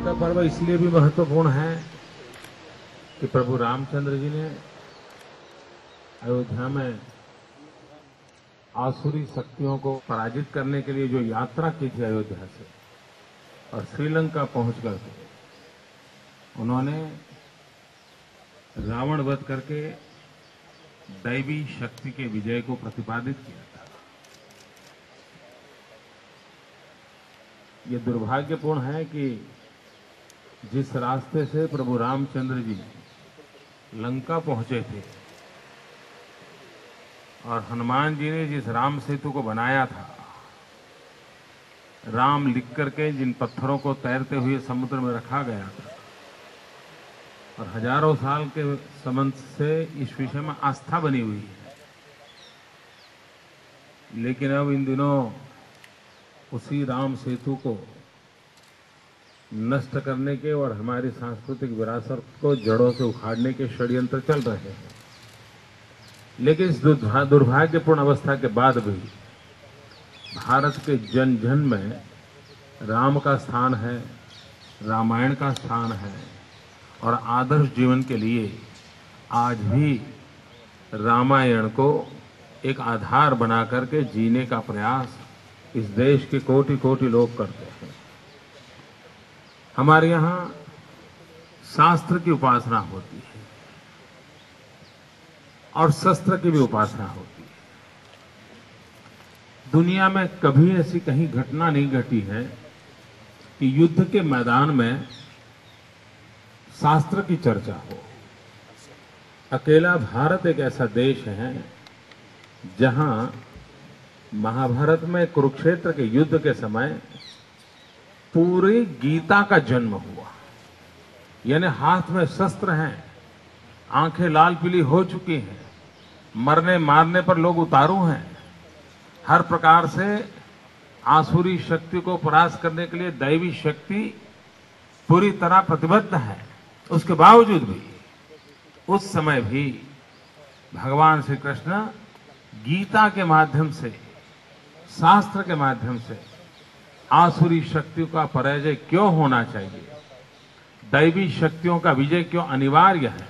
का पर्व इसलिए भी महत्वपूर्ण है कि प्रभु रामचंद्र जी ने अयोध्या में आसुरी शक्तियों को पराजित करने के लिए जो यात्रा की थी अयोध्या से और श्रीलंका पहुंचकर के उन्होंने रावण वध करके दैवी शक्ति के विजय को प्रतिपादित किया था। ये दुर्भाग्यपूर्ण है कि जिस रास्ते से प्रभु रामचंद्र जी लंका पहुंचे थे और हनुमान जी ने जिस राम सेतु को बनाया था, राम लिख करके जिन पत्थरों को तैरते हुए समुद्र में रखा गया था और हजारों साल के संबंध से इस विषय में आस्था बनी हुई है, लेकिन अब इन दिनों उसी राम सेतु को नष्ट करने के और हमारी सांस्कृतिक विरासत को जड़ों से उखाड़ने के षड्यंत्र चल रहे हैं। लेकिन इस दुर्भाग्यपूर्ण अवस्था के बाद भी भारत के जन जन में राम का स्थान है, रामायण का स्थान है और आदर्श जीवन के लिए आज भी रामायण को एक आधार बना करके जीने का प्रयास इस देश के कोटि कोटि लोग करते हैं। हमारे यहाँ शास्त्र की उपासना होती है और शस्त्र की भी उपासना होती है। दुनिया में कभी ऐसी कहीं घटना नहीं घटी है कि युद्ध के मैदान में शास्त्र की चर्चा हो। अकेला भारत एक ऐसा देश है जहां महाभारत में कुरुक्षेत्र के युद्ध के समय पूरी गीता का जन्म हुआ। यानी हाथ में शस्त्र हैं, आंखें लाल पीली हो चुकी हैं, मरने मारने पर लोग उतारू हैं, हर प्रकार से आसुरी शक्ति को परास्त करने के लिए दैवी शक्ति पूरी तरह प्रतिबद्ध है। उसके बावजूद भी उस समय भी भगवान श्री कृष्ण गीता के माध्यम से, शास्त्र के माध्यम से आसुरी शक्तियों का पराजय क्यों होना चाहिए, दैवी शक्तियों का विजय क्यों अनिवार्य है,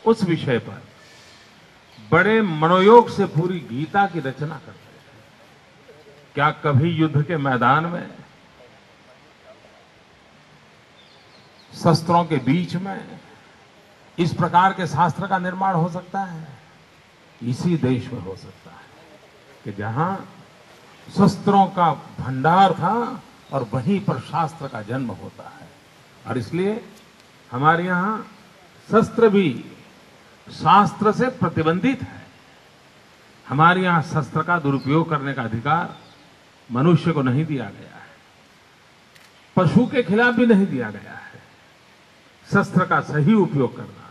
उस विषय पर बड़े मनोयोग से पूरी गीता की रचना करते हैं। क्या कभी युद्ध के मैदान में शस्त्रों के बीच में इस प्रकार के शास्त्र का निर्माण हो सकता है? इसी देश में हो सकता है कि जहां शस्त्रों का भंडार था और वहीं पर शास्त्र का जन्म होता है। और इसलिए हमारे यहाँ शस्त्र भी शास्त्र से प्रतिबंधित है। हमारे यहाँ शस्त्र का दुरुपयोग करने का अधिकार मनुष्य को नहीं दिया गया है, पशु के खिलाफ भी नहीं दिया गया है। शस्त्र का सही उपयोग करना,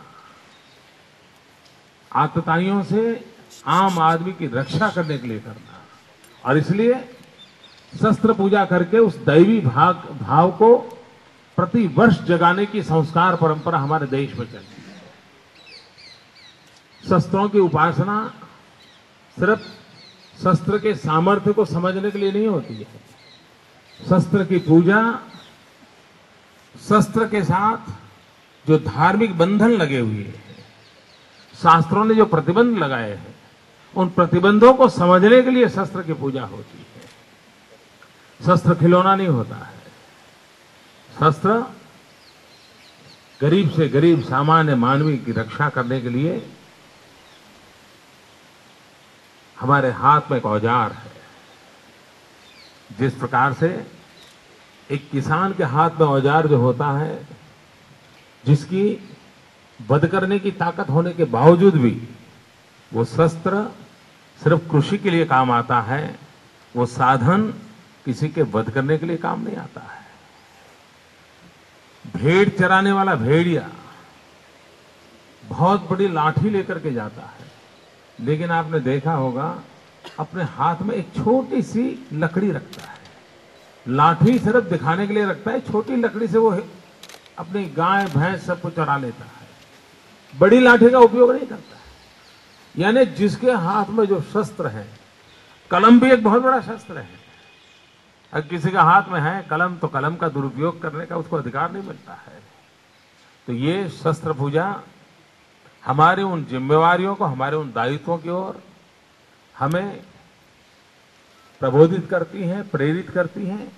आतताइयों से आम आदमी की रक्षा करने के लिए करना, और इसलिए शस्त्र पूजा करके उस दैवी भाव को प्रति वर्ष जगाने की संस्कार परंपरा हमारे देश में चलती है। शस्त्रों की उपासना सिर्फ शस्त्र के सामर्थ्य को समझने के लिए नहीं होती है। शस्त्र की पूजा शस्त्र के साथ जो धार्मिक बंधन लगे हुए हैं, शास्त्रों ने जो प्रतिबंध लगाए हैं, उन प्रतिबंधों को समझने के लिए शस्त्र की पूजा होती है। शस्त्र खिलौना नहीं होता है। शस्त्र गरीब से गरीब सामान्य मानवी की रक्षा करने के लिए हमारे हाथ में एक औजार है। जिस प्रकार से एक किसान के हाथ में औजार जो होता है, जिसकी वध करने की ताकत होने के बावजूद भी वो शस्त्र सिर्फ कृषि के लिए काम आता है, वो साधन किसी के वध करने के लिए काम नहीं आता है। भेड़ चराने वाला भेड़िया बहुत बड़ी लाठी लेकर के जाता है, लेकिन आपने देखा होगा अपने हाथ में एक छोटी सी लकड़ी रखता है। लाठी सिर्फ दिखाने के लिए रखता है, छोटी लकड़ी से वो अपनी गाय भैंस सबको चरा लेता है, बड़ी लाठी का उपयोग नहीं करता है। यानी जिसके हाथ में जो शस्त्र है, कलम भी एक बहुत बड़ा शस्त्र है। अगर किसी का हाथ में है कलम तो कलम का दुरुपयोग करने का उसको अधिकार नहीं मिलता है। तो ये शस्त्र पूजा हमारी उन जिम्मेवारियों को, हमारे उन दायित्वों की ओर हमें प्रबोधित करती हैं, प्रेरित करती हैं